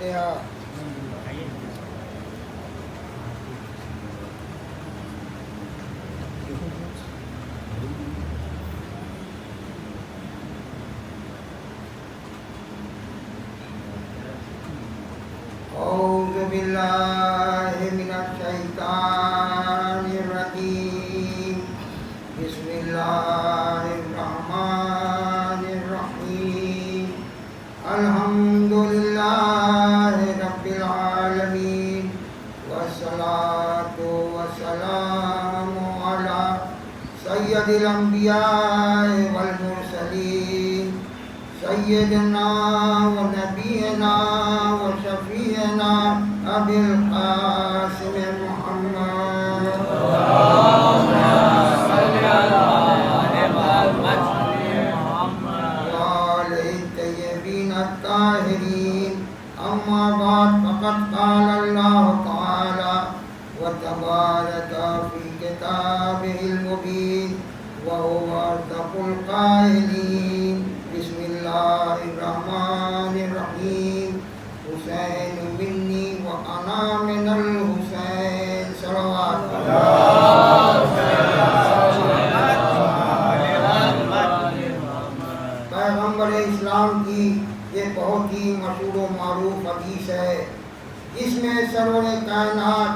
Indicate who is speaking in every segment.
Speaker 1: فاتحہ۔ اعوذ باللہ من الشیطان الرجیم، بسم اللہ الرحمن الرحیم، الحمد للہ رب العالمین، والصلاة والسلام علی سید الانبیاء والمرسلین، سیدنا و نبینا و شفیعنا ابی القاسم محمد وآلہ الطیبین الطاہرین۔ اما بعد فقد قال اللہ تعالی وتبارک فی کتابہ المبین وهو أصدق القائلين، بسم الله الرحمن الرحيم، حسین منی وأنا من الحسین، صلوات پیغمبر اسلام کی یہ بہت ہی مشہور و معروف حدیث ہے، جس میں سرور کائنات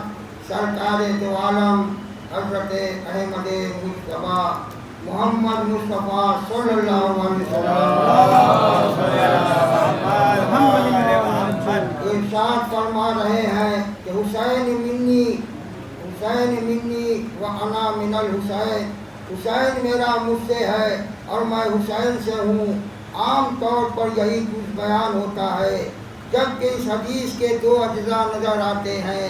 Speaker 1: سرکار دو عالم حضرت احمد مصطفیٰ محمد مصطفیٰ صلی اللہ علیہ وسلم ارشاد فرما رہے ہیں کہ حسین منی وانا من الحسین، حسین میرا مجھ سے ہے اور میں حسین سے ہوں۔ عام طور پر یہی کچھ بیان ہوتا ہے، جبکہ اس حدیث کے دو اجزاء نظر آتے ہیں۔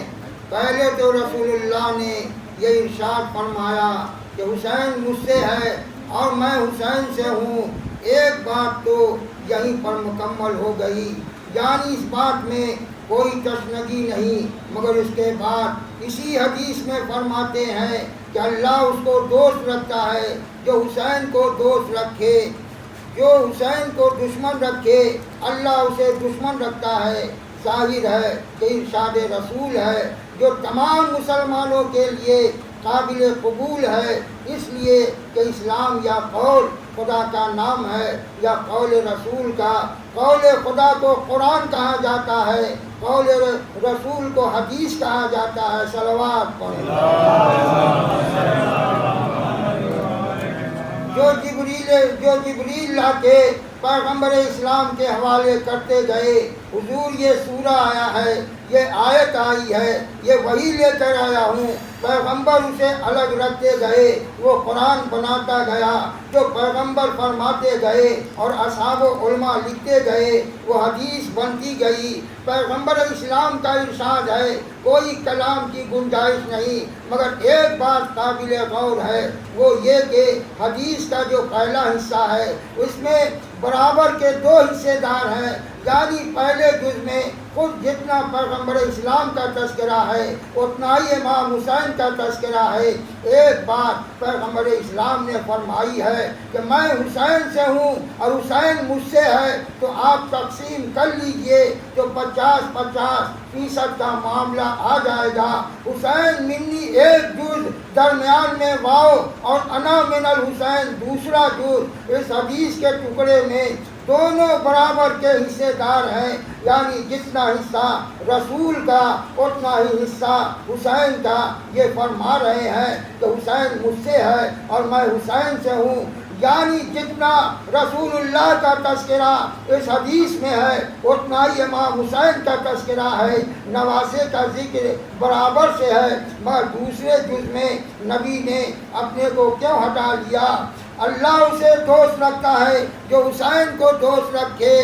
Speaker 1: پہلے تو رسول اللہ نے یہ ارشاد فرمایا کہ حسین مجھ سے ہے اور میں حسین سے ہوں، ایک بات تو یہیں پر مکمل ہو گئی، یعنی اس بات میں کوئی تشنگی نہیں۔ مگر اس کے بعد اسی حدیث میں فرماتے ہیں کہ اللہ اس کو دوست رکھتا ہے جو حسین کو دوست رکھے، جو حسین کو دشمن رکھے اللہ اسے دشمن رکھتا ہے۔ ظاہر ہے کہ ارشاد رسول ہے جو تمام مسلمانوں کے لیے قابل قبول ہے، اس لیے کہ اسلام یا قول خدا کا نام ہے یا قول رسول کا۔ قول خدا کو قرآن کہا جاتا ہے، قول رسول کو حدیث کہا جاتا ہے۔ صلوات پڑھیں۔ جو جبریل لا کے پیغمبر اسلام کے حوالے کرتے گئے، حضور یہ سورہ آیا ہے، یہ آیت آئی ہے، یہ وہی لے کر آیا ہوں، پیغمبر اسے الگ رکھتے گئے، وہ قرآن بناتا گیا، جو پیغمبر فرماتے گئے اور اصحاب و علماء لکھتے گئے، وہ حدیث بنتی گئی۔ پیغمبر اسلام کا ارشاد ہے کوئی کلام کی گنجائش نہیں، مگر ایک بات قابل غور ہے، وہ یہ کہ حدیث کا جو پہلا حصہ ہے اس میں برابر کے دو حصے دار ہیں، یعنی پہلے جز میں خود جتنا پیغمبر اسلام کا تذکرہ ہے اتنا ہی امام حسین کا تذکرہ ہے۔ ایک بات پیغمبر اسلام نے فرمائی ہے کہ میں حسین سے ہوں اور حسین مجھ سے ہے، تو آپ تقسیم کر لیجئے تو 50-50% کا معاملہ آ جائے گا۔ حسین منی ایک جز، درمیان میں واو اور انا من الحسین دوسرا جز، اس حدیث کے ٹکڑے میں دونوں برابر کے حصے دار ہیں، یعنی جتنا حصہ رسول کا اتنا ہی حصہ حسین کا۔ یہ فرما رہے ہیں کہ حسین مجھ سے ہے اور میں حسین سے ہوں، یعنی جتنا رسول اللہ کا تذکرہ اس حدیث میں ہے اتنا ہی امام حسین کا تذکرہ ہے۔ نواسے کا ذکر برابر سے ہے، مگر دوسرے جز میں نبی نے اپنے کو کیوں ہٹا لیا؟ اللہ اسے دوست رکھتا ہے جو حسین کو دوست رکھے،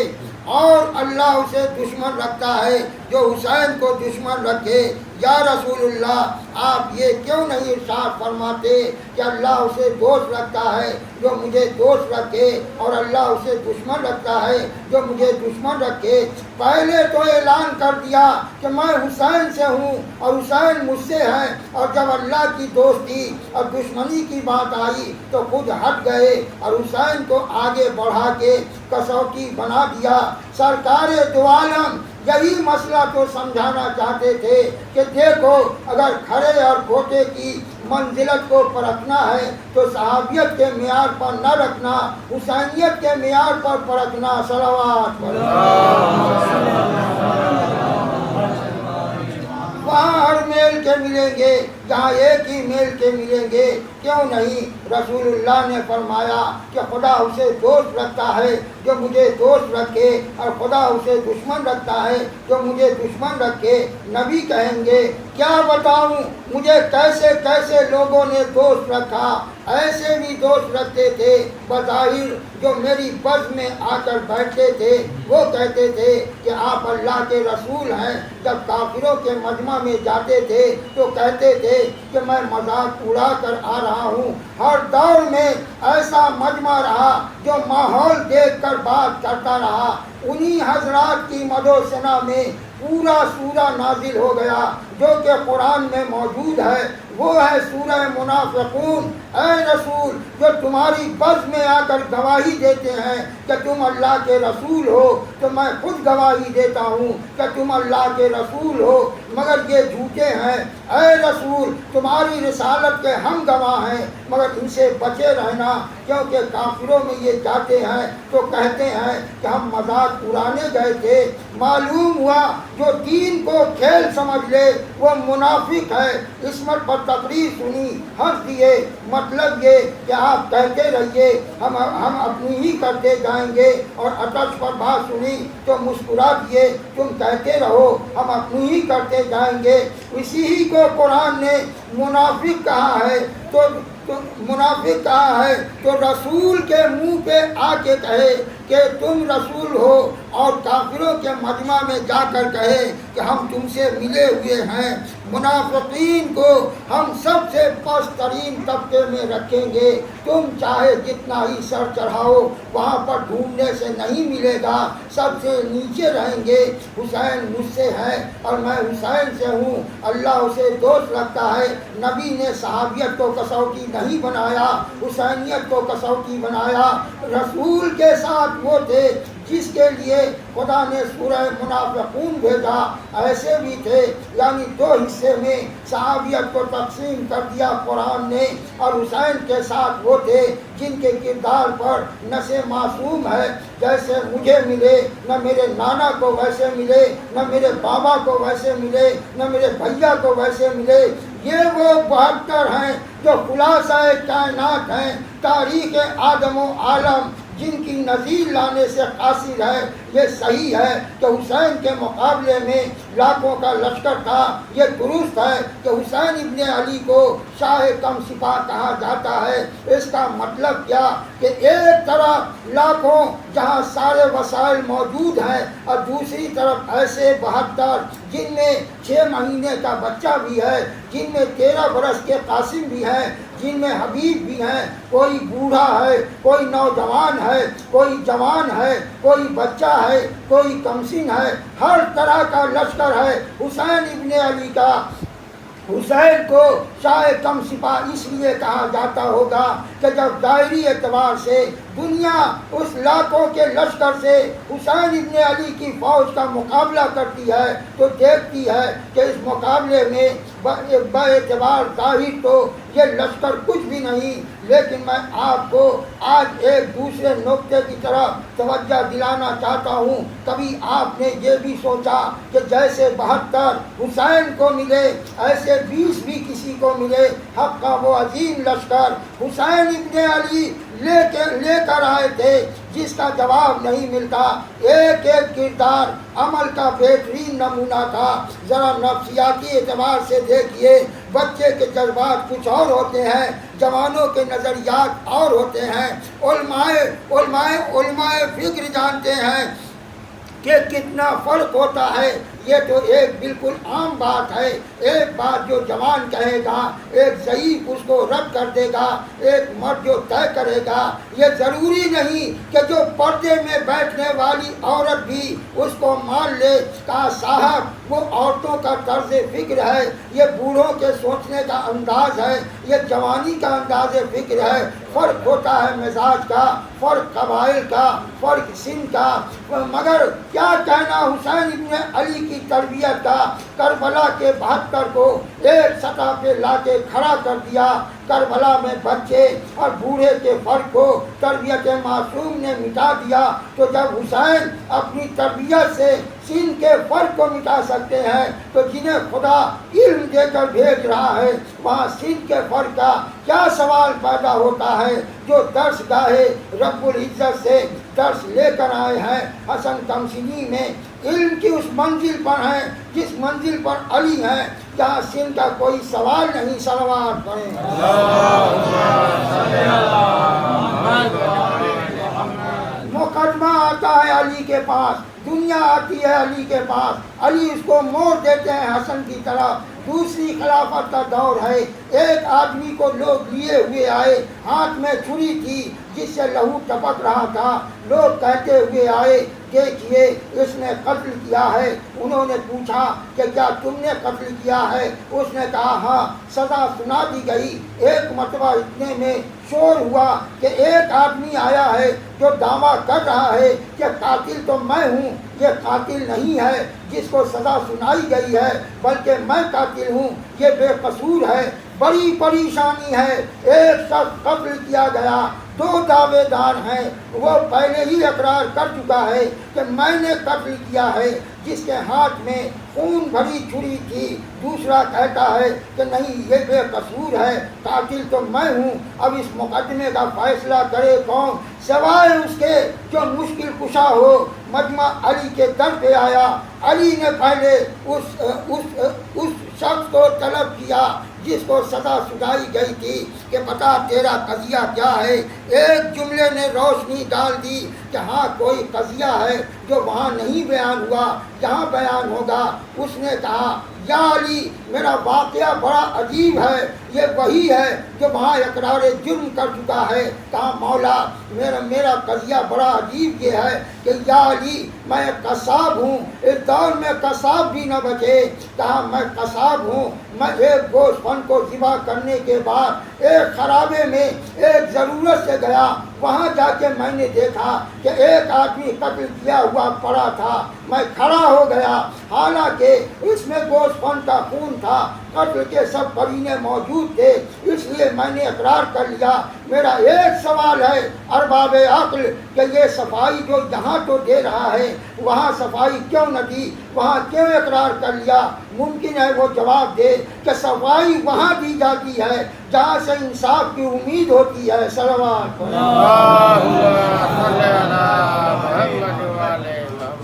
Speaker 1: اور اللہ اسے دشمن رکھتا ہے جو حسین کو دشمن رکھے۔ یا رسول اللہ آپ یہ کیوں نہیں ارشاد فرماتے کہ اللہ اسے دوست رکھتا ہے جو مجھے دوست رکھے اور اللہ اسے دشمن رکھتا ہے جو مجھے دشمن رکھے؟ پہلے تو اعلان کر دیا کہ میں حسین سے ہوں اور حسین مجھ سے ہے، اور جب اللہ کی دوستی اور دشمنی کی بات آئی تو خود ہٹ گئے اور حسین کو آگے بڑھا کے کسوٹی بنا دیا۔ سرکار دو عالم یہی مسئلہ تو سمجھانا چاہتے تھے کہ دیکھو اگر کھڑے اور کھوٹے کی منزلت کو پرکھنا ہے تو صحابیت کے معیار پر نہ رکھنا، حسینیت کے معیار پر پرکھنا۔ صلوات وہاں ہر میل کے ملیں گے جہاں ایک ہی میل کے ملیں گے، کیوں نہیں؟ رسول اللہ نے فرمایا کہ خدا اسے دوست رکھتا ہے جو مجھے دوست رکھے، اور خدا اسے دشمن رکھتا ہے جو مجھے دشمن رکھے۔ نبی کہیں گے کیا بتاؤں مجھے کیسے کیسے لوگوں نے دوست رکھا، ایسے بھی دوست رکھتے تھے بظاہر جو میری بز میں آ کر بیٹھتے تھے، وہ کہتے تھے کہ آپ اللہ کے رسول ہیں۔ جب کافروں کے مجمع میں جاتے تھے تو کہتے تھے کہ میں مذاق اڑا کر آ رہا ہوں۔ ہر دور میں ایسا مجمع رہا جو ماحول دیکھ کر بات کرتا رہا۔ انہی حضرات کی مد و ثنا میں پورا سورہ نازل ہو گیا جو کہ قرآن میں موجود ہے، وہ ہے سورہ منافقون۔ اے رسول، جو تمہاری بز میں آ کر گواہی دیتے ہیں کہ تم اللہ کے رسول ہو، تو میں خود گواہی دیتا ہوں کہ تم اللہ کے رسول ہو، مگر یہ جھوٹے ہیں۔ اے رسول، تمہاری رسالت کے ہم گواہ ہیں، مگر ان سے بچے رہنا، کیونکہ کافروں میں یہ جاتے ہیں تو کہتے ہیں کہ ہم مذاق اڑانے گئے تھے۔ معلوم ہوا جو دین کو کھیل سمجھ لے وہ منافق ہے۔ عصمت پر تقریر سنی، ہنس دیے، مطلب یہ کہ آپ کہتے رہیے، ہم اپنی ہی کرتے جائیں گے، اور عطش پر بات سنی تو مسکرا دیے، تم کہتے رہو ہم اپنی ہی کرتے جائیں گے۔ اسی ہی کو قرآن نے منافق کہا ہے۔ تو منافق کہا ہے تو رسول کے منہ پہ آ کے کہے کہ تم رسول ہو، اور کافروں کے مجمع میں جا کر کہے کہ ہم تم سے ملے ہوئے ہیں۔ منافقین کو ہم سب سے پست ترین طبقے میں رکھیں گے۔ تم چاہے جتنا ہی سر چڑھاؤ وہاں پر ڈھونڈنے سے نہیں ملے گا، سب سے نیچے رہیں گے۔ حسین مجھ سے ہے اور میں حسین سے ہوں، اللہ اسے دوست رکھتا ہے۔ نبی نے صحابیت کو کسوٹی نہیں بنایا، حسینیت کو کسوٹی بنایا۔ رسول کے ساتھ وہ تھے جس کے لیے خدا نے سورہ منافقون بھیجا، ایسے بھی تھے، یعنی دو حصے میں صحابیت کو تقسیم کر دیا قرآن نے۔ اور حسین کے ساتھ وہ تھے جن کے کردار پر نسے معصوم ہے، جیسے مجھے ملے، نہ میرے نانا کو ویسے ملے، نہ میرے بابا کو ویسے ملے، نہ میرے بھیا کو ویسے ملے۔ یہ وہ 72 ہیں جو خلاصہ کائنات ہیں، تاریخ آدم و عالم، جن کی نظیر لانے سے قاصر ہے۔ یہ صحیح ہے کہ حسین کے مقابلے میں لاکھوں کا لشکر تھا، یہ درست ہے کہ حسین ابن علی کو شاہ کم سپاہ کہا جاتا ہے۔ اس کا مطلب کیا کہ ایک طرف لاکھوں جہاں سارے وسائل موجود ہیں، اور دوسری طرف ایسے 72 جن میں 6 مہینے کا بچہ بھی ہے، جن میں 13 برس کے قاسم بھی ہیں، جن میں حبیب بھی ہیں، کوئی بوڑھا ہے، کوئی نوجوان ہے، کوئی جوان ہے، کوئی بچہ ہے، کوئی کمسن ہے، ہر طرح کا لشکر ہے حسین ابن علی کا۔ حسین کو شاہ کم سپاہ اس لیے کہا جاتا ہوگا کہ جب ظاہری اعتبار سے دنیا اس لاکھوں کے لشکر سے حسین ابن علی کی فوج کا مقابلہ کرتی ہے تو دیکھتی ہے کہ اس مقابلے میں باعتبار ظاہر تو یہ لشکر کچھ بھی نہیں، لیکن میں آپ کو آج ایک دوسرے نقطے کی طرف توجہ دلانا چاہتا ہوں۔ کبھی آپ نے یہ بھی سوچا کہ جیسے 72 حسین کو ملے ایسے 20 بھی کسی کو ملے؟ حق کا وہ عظیم لشکر حسین ابن علی لے کر آئے تھے جس کا جواب نہیں ملتا۔ ایک ایک کردار عمل کا بہترین نمونہ تھا۔ ذرا نفسیاتی اعتبار سے دیکھیے، بچے کے جذبات کچھ اور ہوتے ہیں، جوانوں کے نظریات اور ہوتے ہیں۔ علماء فکر جانتے ہیں کہ کتنا فرق ہوتا ہے یہ تو ایک بالکل عام بات ہے، ایک بات جو جوان کہے گا، ایک ضعیف اس کو رد کر دے گا، ایک مرد جو طے کرے گا۔ یہ ضروری نہیں کہ جو پردے میں بیٹھنے والی عورت بھی اس کو مان لے۔ کہا صاحب وہ عورتوں کا طرز فکر ہے، یہ بوڑھوں کے سوچنے کا انداز ہے، یہ جوانی کا انداز فکر ہے۔ فرق ہوتا ہے مزاج کا، فرق قبائل کا، فرق سن کا۔ مگر کیا کہنا حسین ابن علی کی تربیت کا، کربلا کے 72 کو ایک سطح پہ لا کے کھڑا کر دیا۔ کربلا میں بچے اور بوڑھے کے فرق کو تربیت معصوم نے مٹا دیا۔ تو جب حسین اپنی تربیت سے سن کے فرق کو مٹا سکتے ہیں تو جنہیں خدا علم دے کر بھیج رہا ہے وہاں سن کے فرق کا کیا سوال پیدا ہوتا ہے؟ جو درس گاہے رب العزت سے درس لے کر آئے ہیں حسن تمثیلی میں، علم کی اس منزل پر ہیں جس منزل پر علی ہیں، جہاں سن کا کوئی سوال نہیں۔ صلوات پڑھیں۔ مقدمہ آتا ہے علی کے پاس، دنیا آتی ہے علی کے پاس، علی اس کو موڑ دیتے ہیں حسن کی طرف۔ دوسری خلافت کا دور ہے، ایک آدمی کو لوگ لیے ہوئے آئے، ہاتھ میں چھری تھی جس سے لہو ٹپک رہا تھا، لوگ کہتے ہوئے آئے دیکھیے اس نے قتل کیا ہے۔ انہوں نے پوچھا کہ کیا تم نے قتل کیا ہے؟ اس نے کہا ہاں، سزا سنا دی گئی۔ ایک مرتبہ اتنے میں شور ہوا کہ ایک آدمی آیا ہے جو دعویٰ کر رہا ہے کہ قاتل تو میں ہوں، یہ قاتل نہیں ہے جس کو سزا سنائی گئی ہے، بلکہ میں قاتل ہوں، یہ بے قصور ہے۔ بڑی پریشانی ہے، ایک شخص قتل کیا گیا، 2 دعوے دار ہیں، وہ پہلے ہی اقرار کر چکا ہے کہ میں نے قتل کیا ہے، جس کے ہاتھ میں خون بھری چھری تھی، دوسرا کہتا ہے کہ نہیں یہ بے قصور ہے، قاتل تو میں ہوں۔ اب اس مقدمے کا فیصلہ کرے کون سوائے اس کے جو مشکل کشا ہو؟ مجمع علی کے در پہ آیا، علی نے پہلے اس شخص کو طلب کیا جس کو سزا سنائی گئی تھی کہ بتا تیرا قضیہ کیا ہے۔ ایک جملے نے روشنی ڈال دی کہ ہاں کوئی قضیہ ہے جو وہاں نہیں بیان ہوا، یہاں بیان ہوگا۔ اس نے کہا یا علی میرا واقعہ بڑا عجیب ہے، یہ وہی ہے جو وہاں اقرار جرم کر چکا ہے۔ کہا مولا میرا قضیہ بڑا عجیب یہ ہے کہ یا علی میں قصاب ہوں، اس دور میں قصاب بھی نہ بچے۔ کہا میں قصاب ہوں، میں ایک گوشت فن کو ذبح کرنے کے بعد ایک خرابے میں ایک ضرورت سے گیا، وہاں جا کے میں نے دیکھا کہ ایک آدمی قتل کیا ہوا پڑا تھا، میں کھڑا ہو گیا، حالانکہ اس میں گوشت فن کا خون تھا، قتل کے سب قرینے موجود تھے، اس لیے میں نے اقرار کر لیا۔ میرا ایک سوال ہے ارباب عقل کہ یہ صفائی جو یہاں تو دے رہا ہے وہاں صفائی کیوں نہ دی، وہاں کیوں اقرار کر لیا؟ ممکن ہے وہ جواب دے کہ صفائی وہاں دی جاتی ہے جہاں سے انصاف کی امید ہوتی ہے۔ صلوات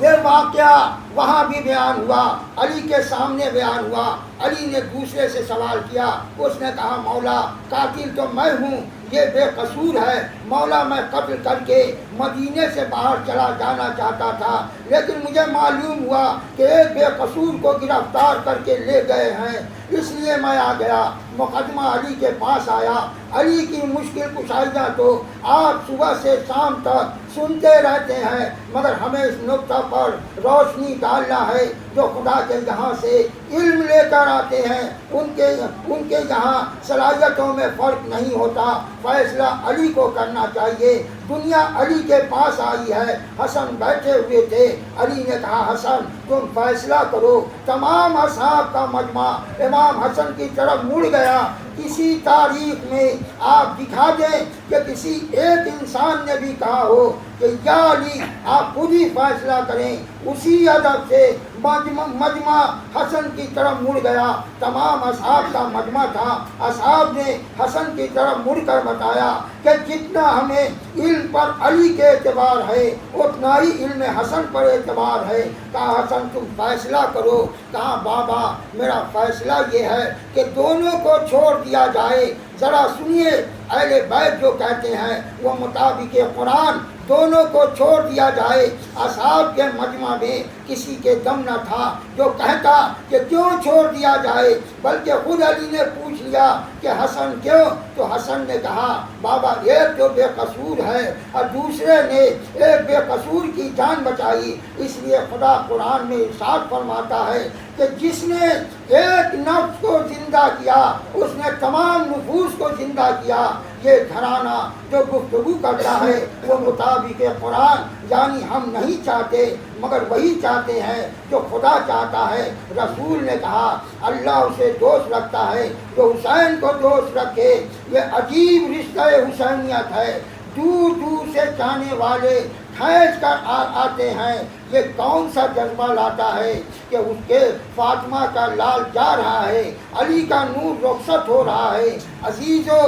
Speaker 1: یہ واقعہ وہاں بھی بیان ہوا، علی کے سامنے بیان ہوا۔ علی نے دوسرے سے سوال کیا، اس نے کہا مولا قاتل تو میں ہوں، یہ بے قصور ہے، مولا میں قتل کر کے مدینے سے باہر چلا جانا چاہتا تھا، لیکن مجھے معلوم ہوا کہ ایک بے قصور کو گرفتار کر کے لے گئے ہیں، اس لیے میں آ گیا۔ مقدمہ علی کے پاس آیا۔ علی کی مشکل کشائیاں تو آپ صبح سے شام تک سنتے رہتے ہیں، مگر ہمیں اس نقطہ پر روشنی ڈالنا ہے جو خدا کے یہاں سے علم لے کر آتے ہیں ان کے یہاں صلاحیتوں میں فرق نہیں ہوتا، فیصلہ علی کو کرنا چاہیے۔ دنیا علی کے پاس آئی ہے، حسن بیٹھے ہوئے تھے، علی نے کہا حسن تم فیصلہ کرو۔ تمام اصحاب کا مجمع امام حسن کی طرف مڑ گیا۔ کسی تاریخ میں آپ دکھا دیں کہ کسی ایک انسان نے بھی کہا ہو کہ یا علی آپ خود ہی فیصلہ کریں۔ اسی ادب سے مجمع حسن کی طرف مڑ گیا، تمام اصحاب کا مجمع تھا۔ اصحاب نے حسن کی طرف مڑ کر بتایا کہ جتنا ہمیں علم پر علی کے اعتبار ہے اتنا ہی علم حسن پر اعتبار ہے۔ کہا حسن تم فیصلہ کرو۔ کہا بابا میرا فیصلہ یہ ہے کہ دونوں کو چھوڑ دیا جائے۔ ذرا سنیے اہل بیت جو کہتے ہیں وہ مطابق قرآن دونوں کو چھوڑ دیا جائے۔ اصحاب کے مجمع میں کسی کے دم نہ تھا جو کہتا کہ کیوں چھوڑ دیا جائے، بلکہ خود علی نے پوچھ لیا کہ حسن کیوں؟ تو حسن نے کہا بابا ایک جو بے قصور ہے اور دوسرے نے ایک بے قصور کی جان بچائی، اس لیے خدا قرآن میں ارشاد فرماتا ہے کہ جس نے ایک نفس کو زندہ کیا اس نے تمام نفوس کو زندہ کیا۔ یہ گھرانہ جو گفتگو کرتا ہے وہ مطابق قرآن، یعنی ہم نہیں چاہتے مگر وہی چاہتے ہیں جو خدا چاہتا ہے۔ رسول نے کہا اللہ اسے دوست رکھتا ہے جو حسین کو دوست رکھے۔ یہ عجیب رشتہ حسینیت ہے، دور دور سے چاہنے والے کھینچ کر آتے ہیں۔ یہ کون سا جذبہ لاتا ہے کہ اس کے فاطمہ کا لال جا رہا ہے، علی کا نور رخصت ہو رہا ہے۔ عزیزو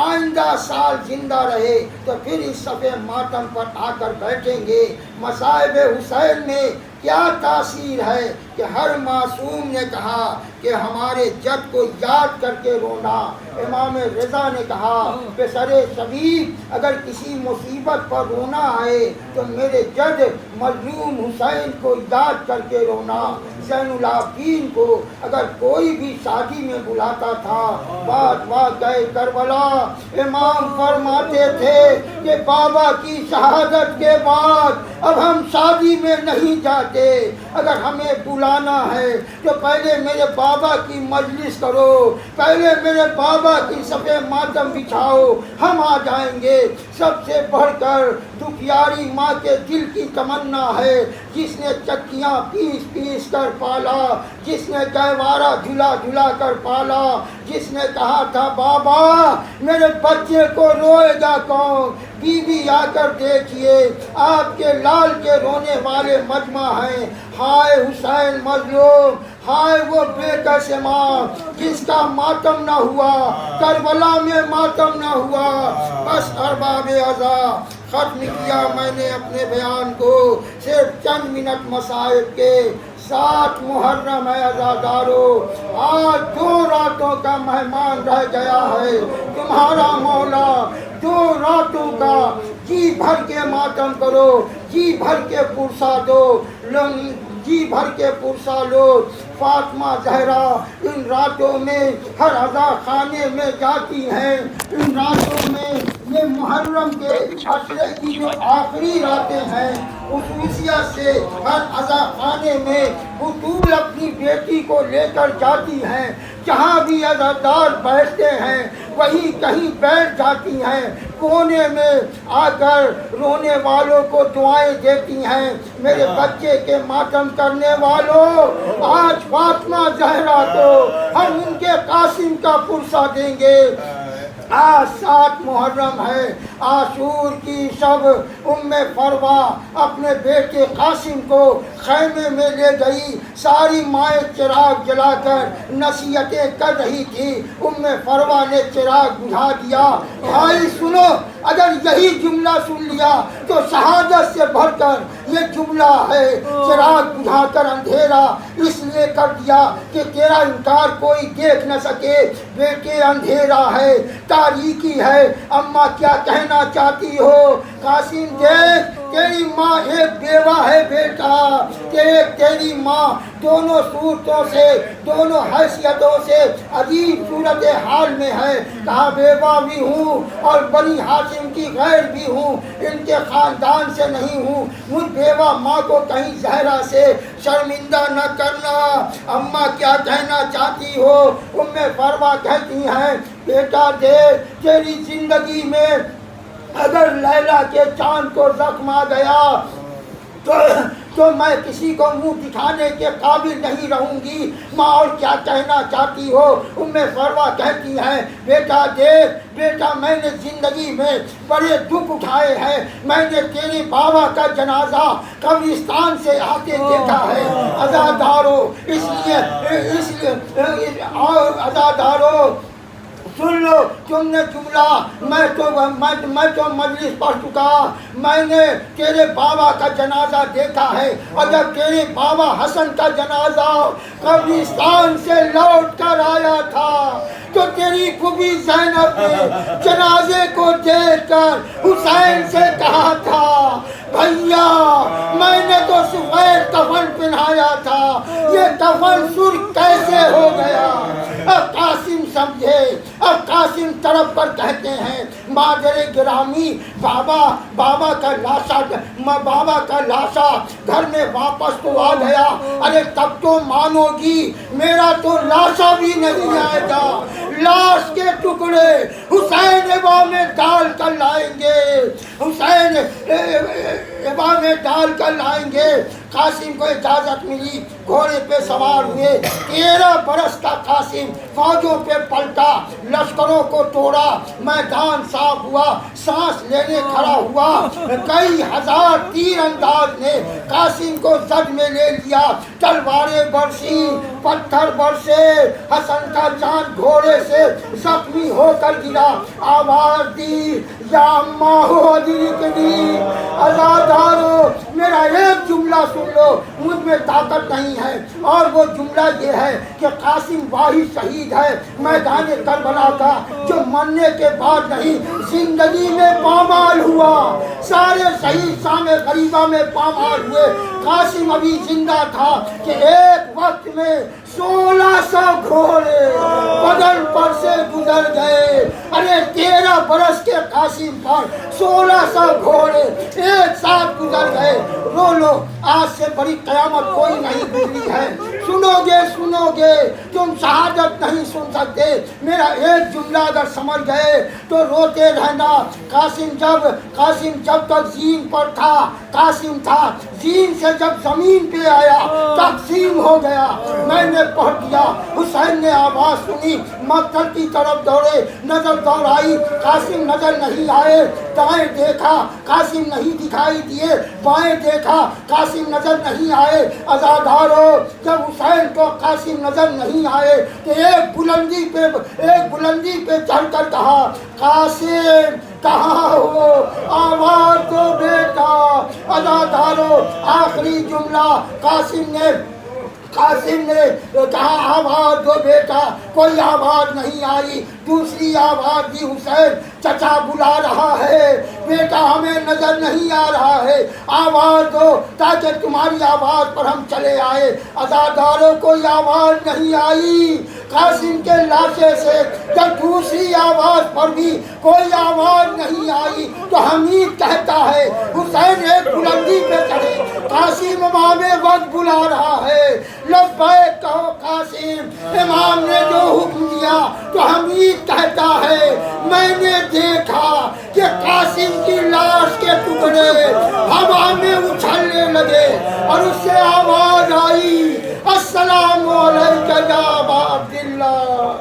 Speaker 1: آئندہ سال زندہ رہے تو پھر اس صفِ ماتم پر آ کر بیٹھیں گے۔ مصائب حسین میں کیا تاثیر ہے کہ ہر معصوم نے کہا کہ ہمارے جد کو یاد کر کے رونا۔ امام رضا نے کہا کہ سر شبیب اگر کسی مصیبت پر رونا آئے تو میرے جد مظلوم حسین کو یاد کر کے رونا۔ زین العابدین کو اگر کوئی بھی شادی میں بلاتا تھا، بات واقعہ کربلا امام فرماتے تھے کہ بابا کی شہادت کے بعد اب ہم شادی میں نہیں جاتے، اگر ہمیں بلانا ہے تو پہلے میرے بابا کی مجلس کرو، پہلے میرے بابا کی صفِ ماتم بچھاؤ، ہم آ جائیں گے۔ سب سے بڑھ کر دکھیاری ماں کے دل کی تمنا ہے جس نے چکیاں پیس پیس کر پالا، جس نے گہوارہ جھلا جھلا کر پالا، جس نے کہا تھا بابا میرے بچے کو روئے گا کون؟ بیوی آ کر دیکھیے آپ کے لال کے رونے والے مجمع ہیں۔ ہائے حسین مظلوم، ہائے وہ بے کس ماں جس کا ماتم نہ ہوا، کربلا میں ماتم نہ ہوا۔ بس ارباب عزا ختم کیا میں نے اپنے بیان کو، صرف چند منٹ مصائب کے۔ 7 محرم ہے عزادارو، آج 2 راتوں کا مہمان رہ گیا ہے تمہارا مولا۔ 2 راتوں کا جی بھر کے ماتم کرو، جی بھر کے پرسا دو، جی بھر کے پرسا لو۔ فاطمہ زہرا ان راتوں میں ہر عزا خانے میں جاتی ہیں، ان راتوں میں یہ محرم کے عشرے کی جو آخری راتیں ہیں خصوصیت سے ہر عزا خانے میں بطول اپنی بیٹی کو لے کر جاتی ہیں۔ جہاں بھی عزادار بیٹھتے ہیں وہیں کہیں بیٹھ جاتی ہیں، کونے میں آ کر رونے والوں کو دعائیں دیتی ہیں۔ میرے بچے کے ماتم کرنے والوں، آج فاطمہ زہرا کو ہم ان کے قاسم کا پرسہ دیں گے۔ آج 7 محرم ہے، عاشور کی شب فروا اپنے بیٹے قاسم کو خیمے میں لے گئی۔ ساری مائیں چراغ جلا کر نصیحتیں کر رہی تھی، فروا نے چراغ بجھا دیا۔ بھائی سنو، اگر یہی جملہ سن لیا تو شہادت سے بڑھ کر یہ جملہ ہے، چراغ بجھا کر اندھیرا اس لیے کر دیا کہ تیرا انکار کوئی دیکھ نہ سکے۔ بیٹے اندھیرا ہے، تاریکی ہے، اماں کیا کہنا چاہتی ہو؟ قاسم دیکھ، تیری ماں ایک بیوہ ہے بیٹا، تیری ماں دونوں صورتوں سے، دونوں حیثیتوں سے عجیب صورت حال میں ہے۔ کہا بیوہ بھی ہوں اور بنی ہاشم کی غیر بھی ہوں، ان کے خاندان سے نہیں ہوں۔ مجھ بیوہ ماں کو کہیں زہرا سے شرمندہ نہ کرنا۔ اماں کیا کہنا چاہتی ہو؟ فروا کہتی ہیں بیٹا دیکھ، تیری زندگی میں اگر لیلا کے چاند کو زخم آ گیا تو میں کسی کو منہ دکھانے کے قابل نہیں رہوں گی۔ ماں اور کیا کہنا چاہتی ہو؟ فروا کہتی ہیں بیٹا دیکھ، بیٹا میں نے زندگی میں بڑے دکھ اٹھائے ہیں، میں نے تیرے بابا کا جنازہ قبرستان سے آتے دیکھا ہے۔ عزادارو اس لیے عزادارو سن لو، تم نے جملہ میں تو مجلس پڑھ چکا، میں نے تیرے بابا کا جنازہ دیکھا ہے، اور جب تیرے بابا حسن کا جنازہ قبرستان سے لوٹ کر آیا تھا تو تیری پھوپھی زینب نے جنازے کو دیکھ کر حسین سے کہا تھا بھیا میں نے تو سفید کفن پہنایا تھا، یہ کفن سرخ کیسے ہو گیا؟ اب قاسم سمجھے، اب قاسم طرف پر کہتے ہیں مادر گرامی بابا کا لاشا گھر میں واپس تو آ گیا، ارے تب تو مانو گی میرا تو لاشا بھی نہیں آئے گا، لاش کے ٹکڑے حسین ابا میں ڈال کر لائیں گے، حسین ابا میں ڈال کر لائیں گے۔ قاسم کو اجازت ملی، گھوڑے پہ سوار ہوئے، 13 برس کا قاسم فوجوں پہ پلٹا، لشکروں کو توڑا، میدان صاف ہوا، سانس لینے کھڑا ہوا، کئی ہزار تیر انداز نے قاسم کو زد میں لے لیا، تلواریں برسی، پتھر برسے، حسن کا جان گھوڑے سے زخمی ہو کر گرا، آواز دی یا اماں ہو ادرکنی، عزادارو میرا ایک جملہ سن لو، مجھ میں طاقت نہیں ہے، اور وہ جملہ یہ ہے کہ قاسم واحد شہید ہے میدان کربلا کا جو مرنے کے بعد نہیں زندگی میں پامال ہوا، سارے شہید شام غریبہ میں پامال ہوئے، قاسم ابھی زندہ تھا کہ ایک وقت میں 1600 گھوڑے بدن پر سے گزر گئے، ارے 13 برس کے قاسم پر 1600 گھوڑے ایک ساتھ گزر گئے۔ رو لو، آج سے بڑی قیامت کوئی نہیں گزری ہے، سنو گے تم شہادت نہیں سن سکتے، میرا ایک جملہ اگر سمجھ گئے تو روتے رہنا۔ قاسم جب تک زین پر تھا، قاسم تھا، زین سے جب زمین پہ آیا تقسیم ہو گیا، میں نے پڑھ دیا، حسین نے آواز سنی، مقتل کی طرف دوڑے، نظر دوڑائی، قاسم نظر نہیں آئے، دائیں دیکھا قاسم نہیں دکھائی دیے، بائیں دیکھا قاسم نظر نہیں آئے، عزادارو جب حسین کو قاسم نظر نہیں آئے تو ایک بلندی پہ چڑھ کر کہا قاسم کہاں ہو، آواز دو بیٹا۔ عزادارو آخری جملہ قاسم نے کہا آواز دو بیٹا، کوئی آواز نہیں آئی، دوسری آواز دی حسین چچا بلا رہا ہے، بیٹا ہمیں نظر نہیں آ رہا ہے، آواز دو تاکہ تمہاری آواز پر ہم چلے آئے۔ عزاداروں کوئی آواز نہیں آئی، قاسم کے لاشے سے جب دوسری آواز پر بھی کوئی آواز نہیں آئی تو حمید کہتا ہے حسین ایک بلندی پہ چڑھے، قاسم امام وقت بلا رہا ہے، لبیک کہو قاسم، امام نے جو حکم دیا تو حمید کہتا ہے میں نے دیکھا کہ قاسم کی لاش کے ٹکڑے ہوا میں اچھلنے لگے اور اس سے آواز آئی السلام علیکہ یا ابا عبداللہ۔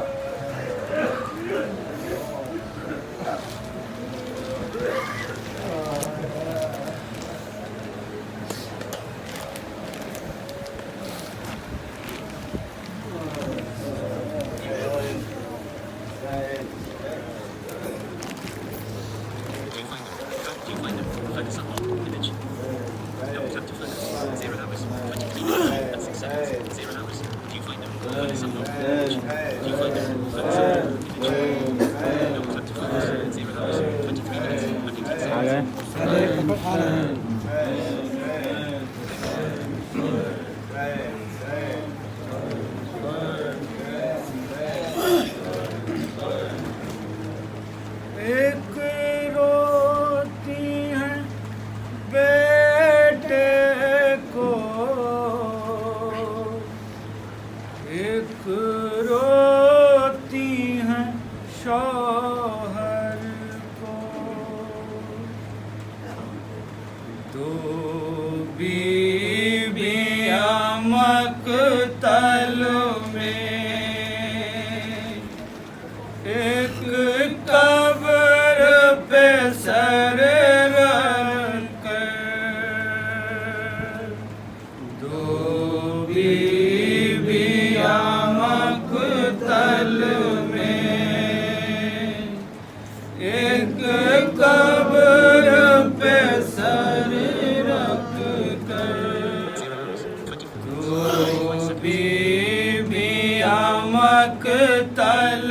Speaker 2: مقتل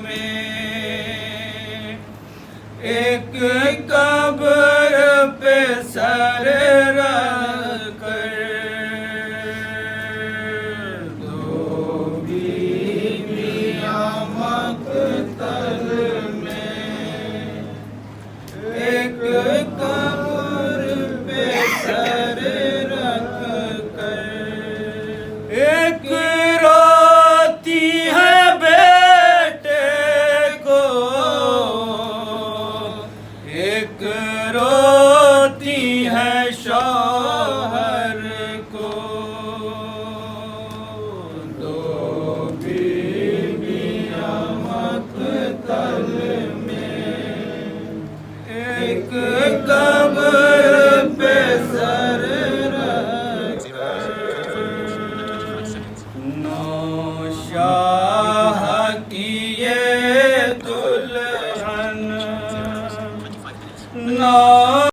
Speaker 2: میں ایک قبر پہ سر رکھ کر دو بیویاں مقتل میں ایک قبر پہ سر رکھ کر ایک روتی ہے بیٹے کو ایک روتی ہے شوہر کو دو بیویاں مقتل میں ایک قبر پہ سر رکھ نوشا